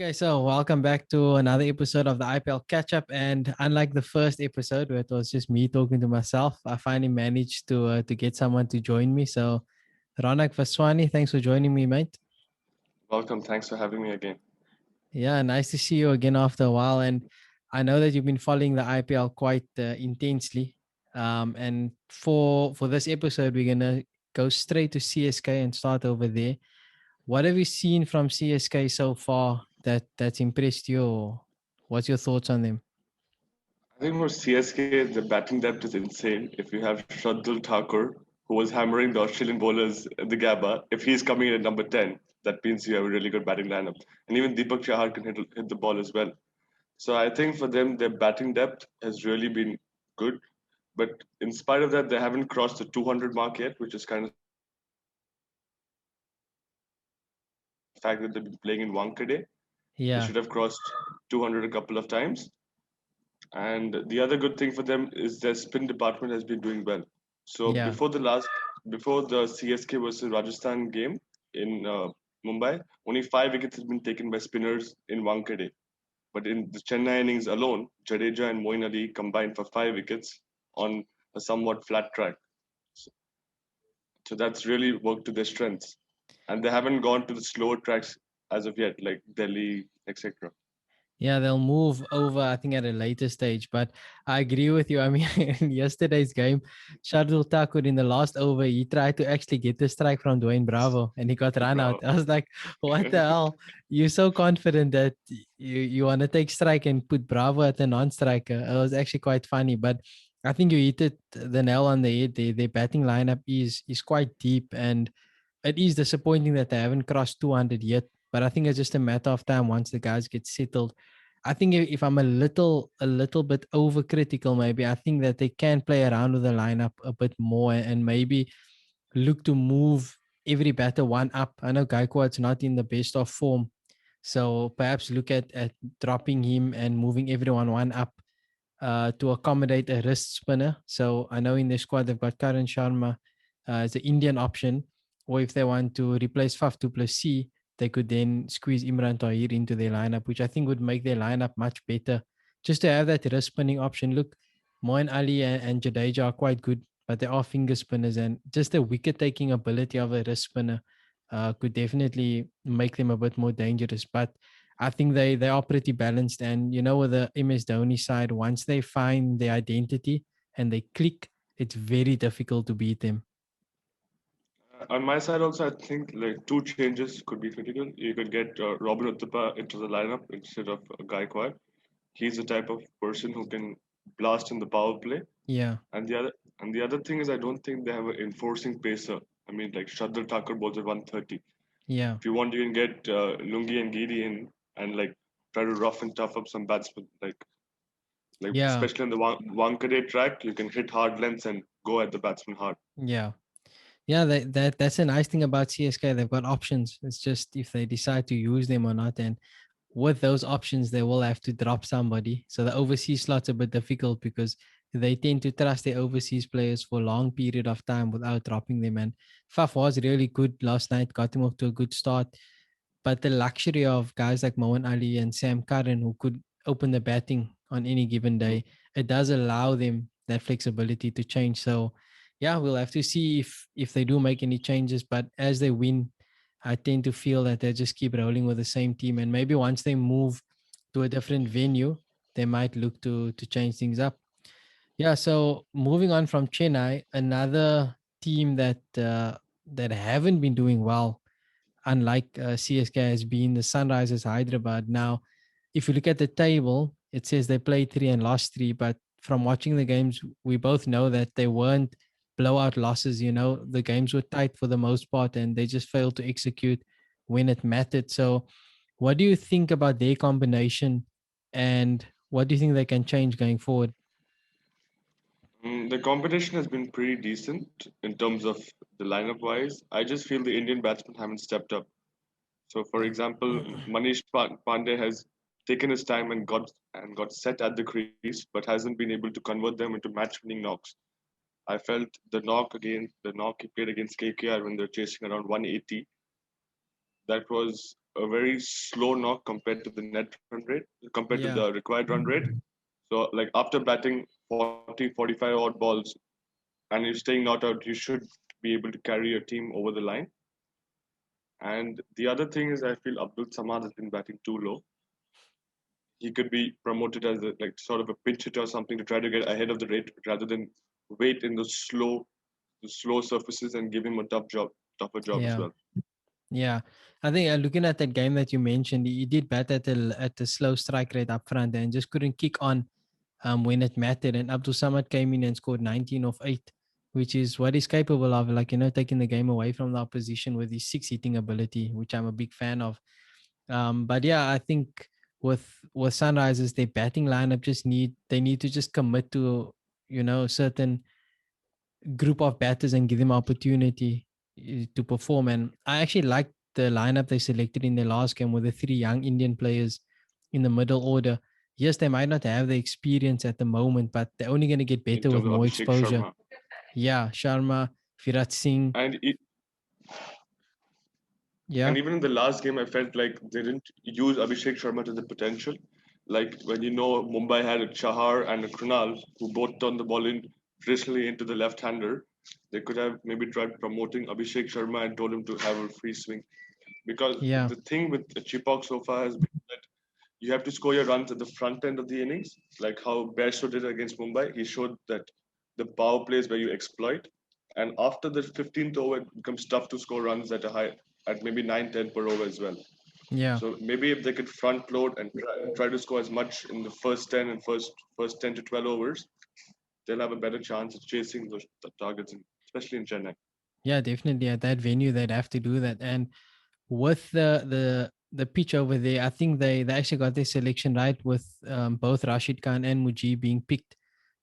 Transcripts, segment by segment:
Okay, so welcome back to another episode of the IPL Catch Up. And unlike the first episode where it was just me talking to myself, I finally managed to get someone to join me. So, Raunak Vaswani, thanks for joining me, mate. Welcome. Thanks for having me again. Yeah, nice to see you again after a while. And I know that you've been following the IPL quite intensely. And for this episode, we're gonna go straight to CSK and start over there. What have you seen from CSK so far that's impressed you? Or what's your thoughts on them? I think for CSK, the batting depth is insane. If you have Shardul Thakur, who was hammering the Australian bowlers at the Gabba, if he's coming in at number 10, that means you have a really good batting lineup. And even Deepak Chahar can hit the ball as well. So I think for them, their batting depth has really been good. But in spite of that, they haven't crossed the 200 mark yet, which is kind of sad. The fact that they've been playing in Wankhede, they Yeah, should have crossed 200 a couple of times. And the other good thing for them is their spin department has been doing well. So yeah, before the CSK versus Rajasthan game in Mumbai, only 5 wickets has been taken by spinners in Wankhede. But in the Chennai innings alone, Jadeja and Moeen Ali combined for 5 wickets on a somewhat flat track. So, so that's really worked to their strengths. And they haven't gone to the slower tracks as of yet, like Delhi, etc. yeah. They'll move over, I think, at a later stage. But I agree with you. I mean, in yesterday's game, Shardul Thakur in the last over, he tried to actually get the strike from Dwayne Bravo, and he got run out. Bravo. I was like, "What the hell? You're so confident that you want to take strike and put Bravo at a non-striker." It was actually quite funny, but. I think you hit it the nail on the head. Their batting lineup is quite deep, and it is disappointing that they haven't crossed 200 yet, but I think it's just a matter of time once the guys get settled. I think if I'm a little bit overcritical, maybe I think that they can play around with the lineup a bit more and maybe look to move every batter one up. I know Gaikwad's not in the best of form, so perhaps look at dropping him and moving everyone one up to accommodate a wrist spinner. So I know in the squad they've got Karan Sharma as the Indian option, or if they want to replace Faf du Plessis, they could then squeeze Imran Tahir into their lineup, which I think would make their lineup much better. Just to have that wrist spinning option. Look, Moin Ali and Jadeja are quite good, but they are finger spinners, and just the wicket taking ability of a wrist spinner could definitely make them a bit more dangerous. But I think they are pretty balanced. And with the MS Dhoni side, once they find their identity and they click, it's very difficult to beat them. On my side, also, I think like two changes could be critical. You could get Robin Uthappa into the lineup instead of Gaikwad. He's the type of person who can blast in the power play. Yeah, And the other thing is, I don't think they have an enforcing pacer. I mean, like Shardul Thakur bowls at 130. yeah, If you want, you can get Lungi and Giri in and like try to rough and tough up some batsmen. Like yeah, especially on the Wankhede track, you can hit hard lengths and go at the batsman hard. yeah. Yeah, that's a nice thing about CSK. They've got options. It's just if they decide to use them or not. And with those options, they will have to drop somebody. So the overseas slot's a bit difficult because they tend to trust their overseas players for a long period of time without dropping them. And Faf was really good last night, got him off to a good start. But the luxury of guys like Mohan Ali and Sam Curran who could open the batting on any given Mm. day, it does allow them that flexibility to change. So yeah, we'll have to see if they do make any changes. But as they win, I tend to feel that they just keep rolling with the same team. And maybe once they move to a different venue, they might look to change things up. Yeah. So moving on from Chennai, another team that haven't been doing well unlike CSK has been the Sunrisers Hyderabad. Now, if you look at the table, it says they played three and lost three, but from watching the games, we both know that they weren't blowout losses. The games were tight for the most part, and they just failed to execute when it mattered. So, what do you think about their combination, and what do you think they can change going forward? The competition has been pretty decent in terms of the lineup wise. I just feel the Indian batsmen haven't stepped up. So, for example, Manish Pandey has taken his time and got set at the crease, but hasn't been able to convert them into match-winning knocks. I felt the knock he played against KKR when they were chasing around 180. That was a very slow knock compared to the net run rate, compared to the Yeah. required run rate. So, like after batting 40, 45 odd balls, and you're staying not out, you should be able to carry your team over the line. And the other thing is, I feel Abdul Samad has been batting too low. He could be promoted as a, like sort of a pinch hitter or something to try to get ahead of the rate rather than wait in the slow surfaces and give him a tougher job as Yeah. well. Yeah, I think looking at that game that you mentioned, he did bat at the slow strike rate up front and just couldn't kick on when it mattered. And Abdul Samad came in and scored 19 of 8, which is what he's capable of. Like, taking the game away from the opposition with his six hitting ability, which I'm a big fan of. But yeah, I think with Sunrisers, their batting lineup they need to just commit to certain group of batters and give them opportunity to perform. And I actually like the lineup they selected in their last game with the three young Indian players in the middle order. Yes, they might not have the experience at the moment, but they're only going to get In better with terms of more Abhishek exposure. Sharma. Yeah, Sharma, Virat Singh. And Yeah, And even in the last game, I felt like they didn't use Abhishek Sharma to the potential. Like when Mumbai had a Chahar and a Krunal who both turned the ball in traditionally into the left-hander, they could have maybe tried promoting Abhishek Sharma and told him to have a free swing. Because yeah, the thing with Chipok so far has been that you have to score your runs at the front end of the innings, like how Bairstow did against Mumbai. He showed that the power plays where you exploit, and after the 15th over, it becomes tough to score runs at maybe 9, 10 per over as well. yeah. So maybe if they could front load and try to score as much in the first 10 and first 10 to 12 overs, they'll have a better chance of chasing those targets, especially in Chennai. Yeah, definitely at that venue they'd have to do that. And with the pitch over there, I think they actually got their selection right with both Rashid Khan and Mujib being picked.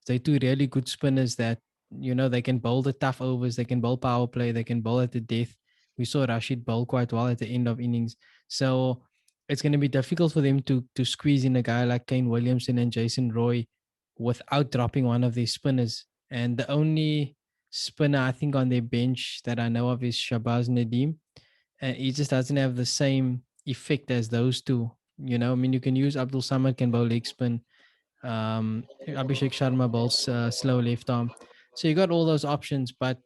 They're two really good spinners that they can bowl the tough overs, they can bowl power play, they can bowl at the death. We saw Rashid bowl quite well at the end of innings, so it's going to be difficult for them to squeeze in a guy like Kane Williamson and Jason Roy without dropping one of their spinners. And the only spinner I think on their bench that I know of is Shabazz Nadeem, and he just doesn't have the same effect as those two. I mean, you can use Abdul Samad can bowl leg spin, Abhishek Sharma bowls slow left arm. So you got all those options, but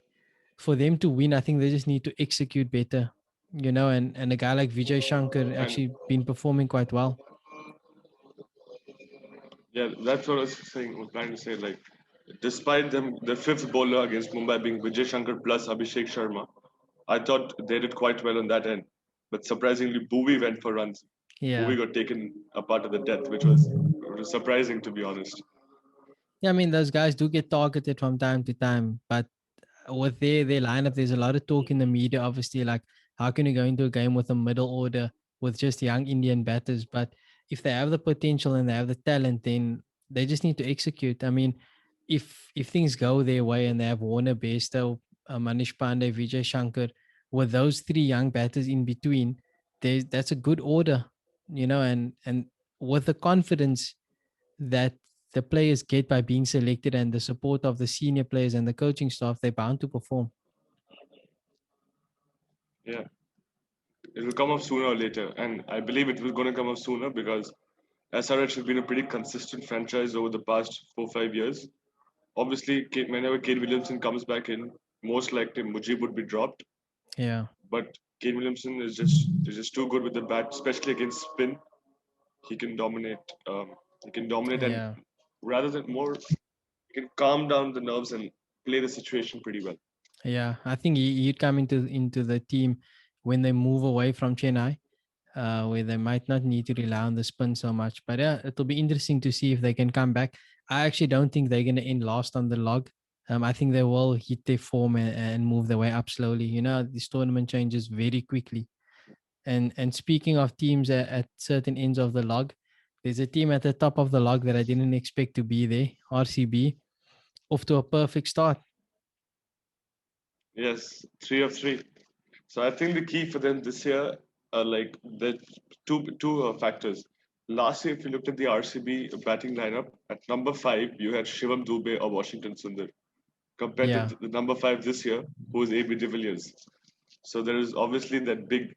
for them to win, I think they just need to execute better. And a guy like Vijay Shankar And actually been performing quite well. yeah, that's what I was trying to say. Like, despite the fifth bowler against Mumbai being Vijay Shankar plus Abhishek Sharma, I thought they did quite well on that end. But surprisingly, Bhuvi went for runs. Yeah. Bhuvi got taken apart of the death, which was surprising to be honest. Yeah, I mean those guys do get targeted from time to time, but with their lineup, there's a lot of talk in the media, obviously, like how can you go into a game with a middle order with just young Indian batters? But if they have the potential and they have the talent, then they just need to execute. I mean, if things go their way and they have Warner Bairstow, Manish Pandey, Vijay Shankar, with those three young batters in between, that's a good order, and with the confidence that the players get by being selected and the support of the senior players and the coaching staff, they're bound to perform. Yeah, it will come up sooner or later, and I believe it was going to come up sooner because SRH has been a pretty consistent franchise over the past 4 5 years. Obviously, whenever Kane Williamson comes back in, most likely Mujib would be dropped. Yeah, But Kane Williamson is just too good with the bat, especially against spin. He can dominate. He can dominate, and yeah, rather than more, he can calm down the nerves and play the situation pretty well. yeah. I think he'd come into the team when they move away from Chennai, where they might not need to rely on the spin so much. But yeah, it'll be interesting to see if they can come back. I actually don't think they're going to end last on the log. I think they will hit their form and move their way up slowly. This tournament changes very quickly. And speaking of teams at certain ends of the log, there's a team at the top of the log that I didn't expect to be there. RCB, off to a perfect start. Yes, 3 of 3. So I think the key for them this year are like the two factors. Last year, if you looked at the RCB batting lineup, at number 5, you had Shivam Dubey or Washington Sundar, compared to Yeah, the number 5 this year, who is AB de Villiers. So there is obviously that big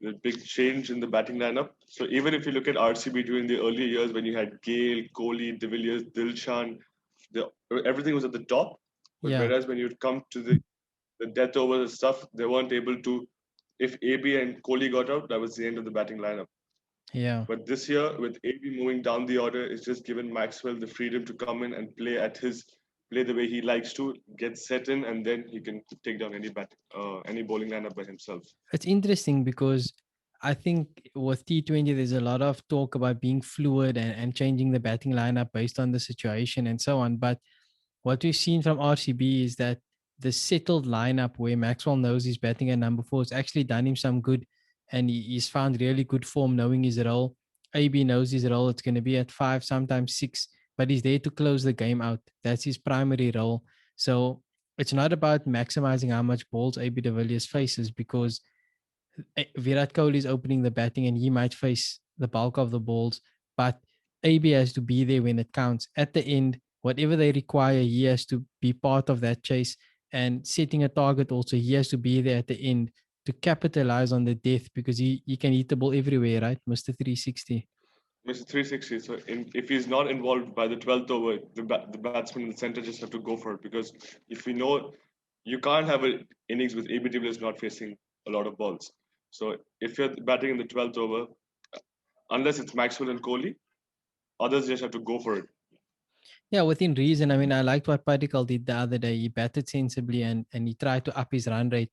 the big change in the batting lineup. So even if you look at RCB during the earlier years when you had Gale, Kohli, De Villiers, Dilshan, the, everything was at the top. But Yeah. whereas when you'd come to the death over stuff, they weren't able to. If AB and Kohli got out, that was the end of the batting lineup. Yeah. But this year, with AB moving down the order, it's just given Maxwell the freedom to come in and play the way he likes to, get set in, and then he can take down any bowling lineup by himself. It's interesting because I think with T20, there's a lot of talk about being fluid and changing the batting lineup based on the situation and so on. But what we've seen from RCB is that the settled lineup where Maxwell knows he's batting at number four has actually done him some good. And he's found really good form knowing his role. AB knows his role. It's going to be at five, sometimes six, but he's there to close the game out. That's his primary role. So it's not about maximizing how much balls AB de Villiers faces because Virat Kohli is opening the batting and he might face the bulk of the balls, but AB has to be there when it counts. At the end, whatever they require, he has to be part of that chase and setting a target also. He has to be there at the end to capitalize on the death because he can hit the ball everywhere, right? Mr. 360. Mr. 360. So if he's not involved by the 12th over, the batsman in the center just have to go for it because if we know you can't have an innings with AB de Villiers not facing a lot of balls. So if you're batting in the 12th over, unless it's Maxwell and Kohli, others just have to go for it. Yeah, within reason. I mean, I liked what Particle did the other day. He batted sensibly and he tried to up his run rate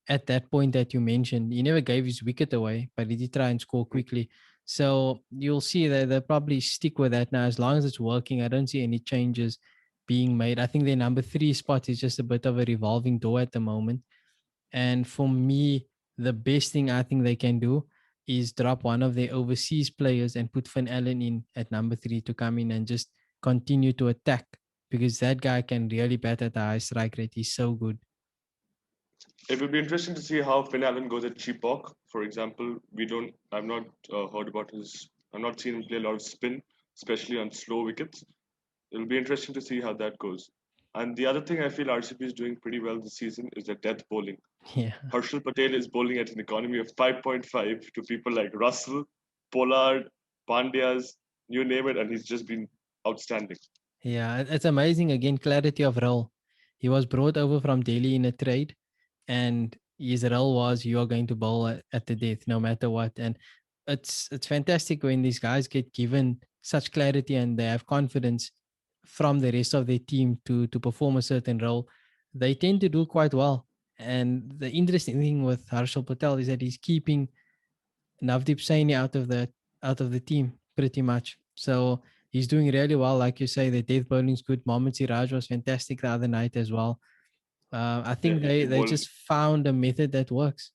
at that point that you mentioned. He never gave his wicket away, but he did try and score quickly. So you'll see that they'll probably stick with that now as long as it's working. I don't see any changes being made. I think their number three spot is just a bit of a revolving door at the moment. And for me, the best thing I think they can do is drop one of their overseas players and put Finn Allen in at number three to come in and just continue to attack because that guy can really bat at the high strike rate. He's so good. It will be interesting to see how Finn Allen goes at Cheapok. For example, I've not heard about I've not seen him play a lot of spin, especially on slow wickets. It'll be interesting to see how that goes. And the other thing I feel RCB is doing pretty well this season is their death bowling. Yeah. Harshal Patel is bowling at an economy of 5.5 to people like Russell, Pollard, Pandyas, you name it, and he's just been outstanding. Yeah. It's amazing. Again, clarity of role. He was brought over from Delhi in a trade, and his role was you are going to bowl at the death no matter what. And it's fantastic when these guys get given such clarity and they have confidence from the rest of their team to perform a certain role. They tend to do quite well. And the interesting thing with Harshal Patel is that he's keeping Navdeep Saini out of the team pretty much. So he's doing really well. Like you say, the death bowling's good. Mohammad Siraj was fantastic the other night as well. I Yeah, think he they bowled. just found a method that works.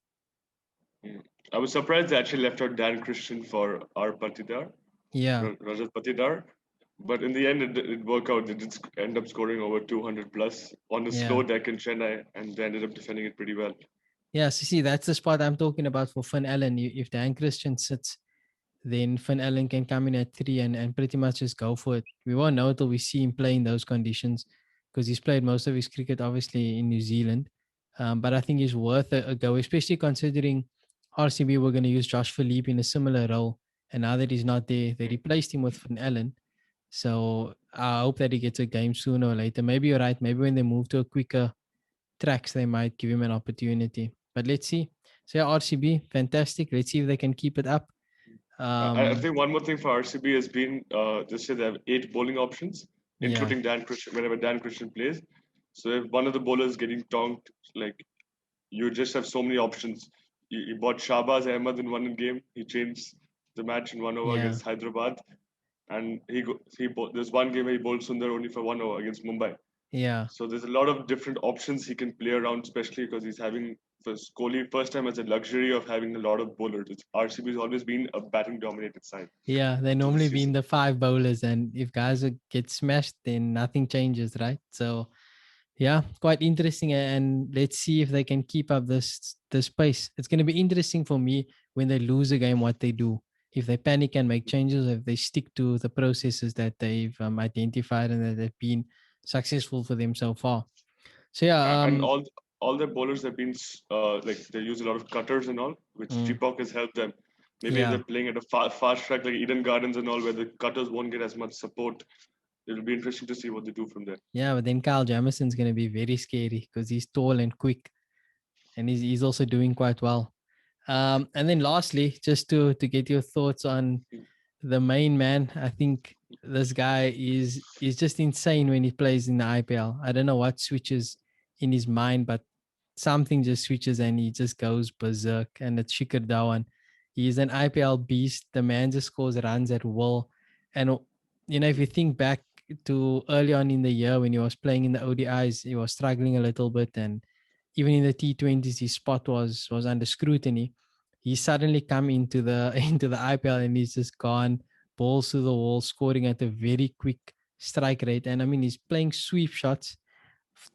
Mm. I was surprised they actually left out Dan Christian for our Patidar, Yeah, Rajat Patidar. But in the end, it worked out. They did end up scoring over 200 plus on a yeah, slow deck in Chennai, and they ended up defending it pretty well. yeah. So see, that's the spot I'm talking about for Finn Allen. If Dan Christian sits, then Finn Allen can come in at three and pretty much just go for it. We won't know till we see him play in those conditions because he's played most of his cricket obviously in New Zealand. But I think he's worth a go, especially considering RCB were going to use Josh Philippe in a similar role. And now that he's not there, they replaced him with Finn Allen. So I hope that he gets a game sooner or later. Maybe you're right. Maybe when they move to a quicker tracks, they might give him an opportunity. But let's see. So yeah, RCB, fantastic. Let's see if they can keep it up. I Um, think one more thing for RCB has been this year they have 8 bowling options, yeah, including Dan Christian whenever Dan Christian plays. So if one of the bowlers getting tonked, like you just have so many options. He bought Shahbaz Ahmed in one game. He changed the match in 1 over yeah, against Hyderabad, and there's one game where he bowled Sundar only for 1 over against Mumbai. yeah. So there's a lot of different options he can play around, especially because he's having for Kohli first time as a luxury of having a lot of bowlers. RCB has always been a batting dominated side Yeah, they until this normally be in season. the five bowlers, and if guys get smashed, then nothing changes, right? So, yeah, quite interesting. And let's see if they can keep up this pace. It's going to be interesting for me when they lose a game, what they do. If they panic and make changes, if they stick to the processes that they've identified and that have been successful for them so far. So yeah, And all. all their bowlers have been like they use a lot of cutters and all, which Mm, Chepauk has helped them. Maybe yeah. they're playing at a fast track like Eden Gardens and all, where the cutters won't get as much support. It'll be interesting to see what they do from there. Yeah, but then Kyle Jamison's going to be very scary because he's tall and quick, and he's also doing quite well. And then lastly, just to get your thoughts on the main man, I think this guy is just insane when he plays in the IPL. I don't know what switches in his mind, but something just switches and he just goes berserk. And it's Shikhar Dhawan. He's an IPL beast. The man just scores runs at will. And if you think back to early on in the year when he was playing in the ODIs, he was struggling a little bit, and even in the T20s, his spot was under scrutiny. He suddenly come into the into the IPL and he's just gone balls to the wall, scoring at a very quick strike rate. And I mean, he's playing sweep shots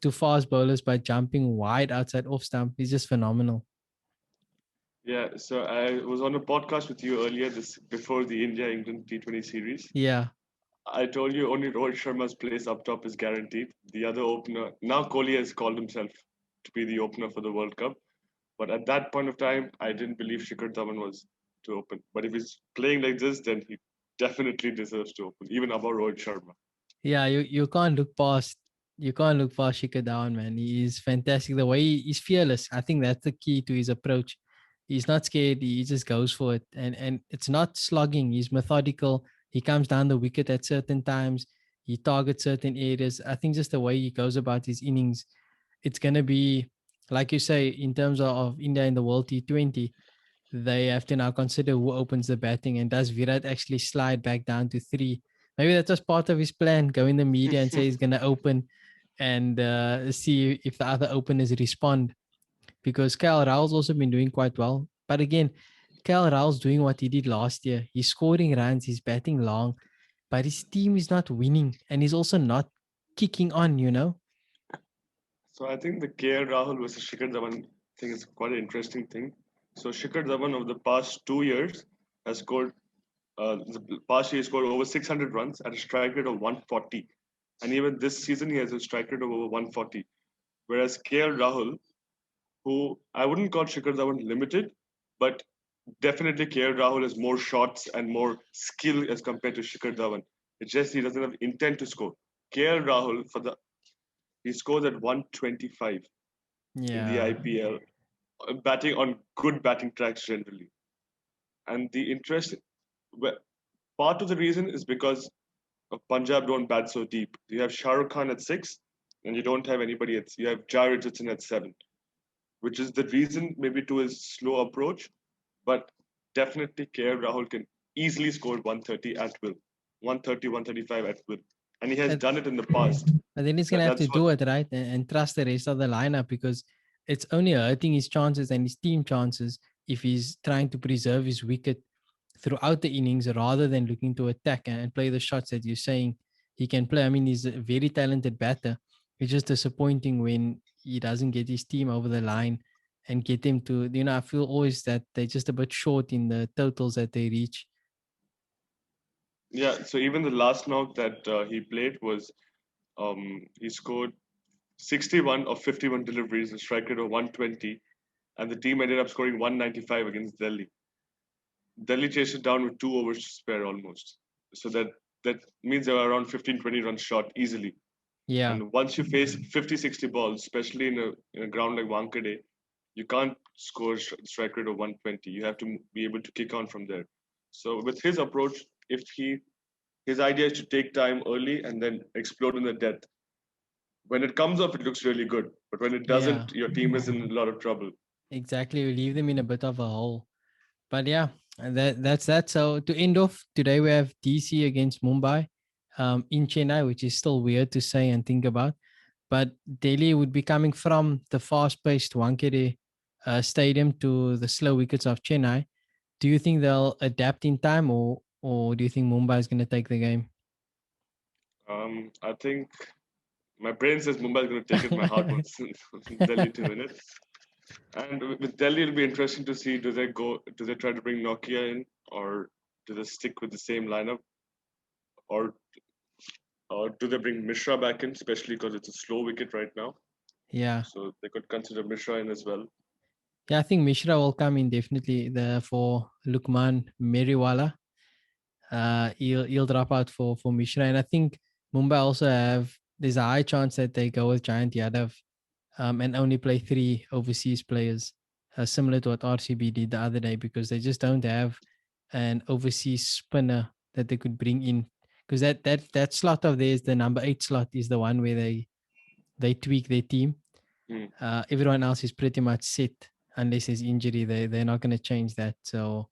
to fast bowlers by jumping wide outside off stump. He's just phenomenal. Yeah, so I was on a podcast with you earlier this before the India England T20 series. Yeah, I told you only Rohit Sharma's place up top is guaranteed. The other opener now Kohli has called himself to be the opener for the World Cup. But at that point of time, I didn't believe Shikhar Dhawan was to open. But if he's playing like this, then he definitely deserves to open, even above Rohit Sharma. yeah. You can't look past Shikhar Dhawan, man. He is fantastic. The way he's fearless. I think that's the key to his approach. He's not scared. He just goes for it, and it's not slugging. He's methodical. He comes down the wicket at certain times. He targets certain areas. I think just the way he goes about his innings, it's gonna be like you say in terms of India in the World T20. They have to now consider who opens the batting, and does Virat actually slide back down to three? Maybe that was part of his plan. Go in the media and say he's gonna open, and see if the other openers respond, because KL Rahul's also been doing quite well. But again, KL Rahul's doing what he did last year. He's scoring runs, he's batting long, but his team is not winning, and he's also not kicking on. So I think the KL Rahul versus Shikhar Dhawan thing is quite an interesting thing. So Shikhar Dhawan over the past 2 years has scored. The past year he scored over 600 runs at a strike rate of 140, and even this season he has a strike rate of over 140. Whereas KL Rahul, who I wouldn't call Shikhar Dhawan limited, but definitely KL Rahul has more shots and more skill as compared to Shikhar Dhawan. It's just he doesn't have intent to score. KL Rahul he scores at 125 in the Yeah. IPL, batting on good batting tracks generally. And the interest, well, part of the reason is because of Punjab don't bat so deep. You have Shah Rukh Khan at six, and you don't have anybody at. You have Jai Richardson at seven, which is the reason maybe to his slow approach. But definitely, KR Rahul can easily score 130 at will, 130, 135 at will, and he has But, done it in the past. but then he's gonna have to That's what. do it right, and trust the rest of the lineup, because it's only hurting his chances and his team chances if he's trying to preserve his wicket throughout the innings rather than looking to attack and play the shots that you're saying he can play. I mean, he's a very talented batter. It's just disappointing when he doesn't get his team over the line and get them to, I feel always that they're just a bit short in the totals that they reach. Yeah, so even the last knock that he played was he scored 61 of 51 deliveries, a strike rate of 120, and the team ended up scoring 195 against Delhi. Delhi chased it down with 2 overs to spare almost. So that means they were around 15, 20 runs short easily. Yeah. And once you face 50, 60 balls, especially in a ground like Wankhede, you can't score strike rate of 120. You have to be able to kick on from there. So with his approach, if his idea is to take time early and then explode in the death. When it comes up, it looks really good. But when it Yeah, doesn't, your team is in a lot of trouble. exactly. We leave them in a bit of a hole. But yeah, and that's that. So to end off today, we have DC against Mumbai, in Chennai, which is still weird to say and think about. But Delhi would be coming from the fast-paced Wankhede stadium to the slow wickets of Chennai. Do you think they'll adapt in time, or do you think Mumbai is going to take the game? I think my brain says Mumbai is going to take it. My heart wants Delhi to win it. And with Delhi, it'll be interesting to see do they try to bring Nokia in, or do they stick with the same lineup, or or do they bring Mishra back in, especially because it's a slow wicket right now. Yeah. So they could consider Mishra in as well. Yeah, I think Mishra will come in definitely for Lukman Meriwala. He'll drop out for Mishra. And I think Mumbai also there's a high chance that they go with Giant Yadav and only play 3 overseas players, similar to what RCB did the other day, because they just don't have an overseas spinner that they could bring in. Because that slot of theirs, the number 8 slot, is the one where they tweak their team. Hmm. Everyone else is pretty much set unless there's injury. They're not going to change that. So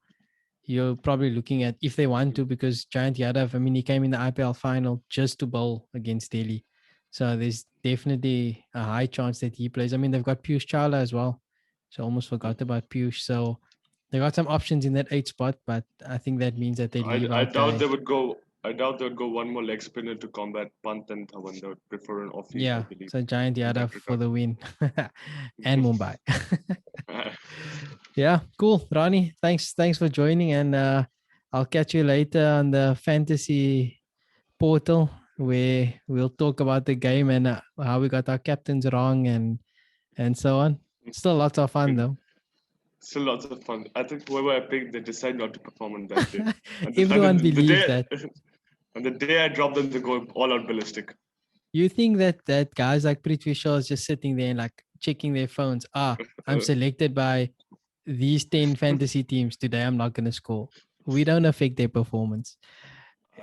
you're probably looking at, if they want to, because Giant Yadav, I mean, he came in the IPL final just to bowl against Delhi. So there's definitely a high chance that he plays. I mean, they've got Piyush Chawla as well. So almost forgot about Piyush. So they got some options in that 8 spot, but I think that means that they leave I out doubt they guys. would go. I doubt they would go one more leg spinner to combat Pant and Dhawan. They would prefer an offie, I Yeah. believe, So Giant in Yadav that for regard. the win. And Mumbai. Yeah, cool. Ronnie, thanks for joining, and I'll catch you later on the fantasy portal where we'll talk about the game and how we got our captains wrong and so on. Still lots of fun though. Still lots of fun. I think whoever I picked, they decide not to perform on that day. And Everyone the believes day, that. and the day I drop them, they go all out ballistic. You think that guys like Prithvi Shaw is just sitting there and like checking their phones. I'm Uh, selected by these 10 fantasy teams today. I'm not going to score. We don't affect their performance.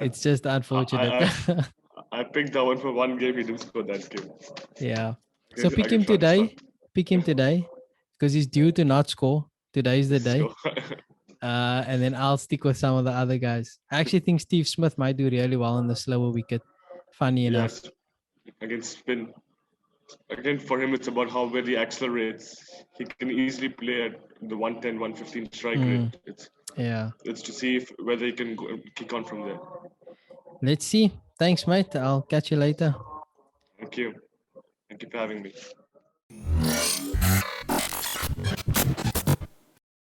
It's just unfortunate. I, I picked that one for one game. He didn't score that game Yeah. So pick him against Rajasthan. today. Pick him today because he's due to not score. Today's the day. So, And then I'll stick with some of the other guys. I actually think Steve Smith might do really well on the slower wicket. Funny enough. yes, against spin. Again, for him, it's about how well he accelerates. He can easily play at the 110, 115 strike rate. Mm, yeah. It's to see if whether he can kick on from there. Let's see. Thanks, mate. I'll catch you later. Thank you. Thank you for having me.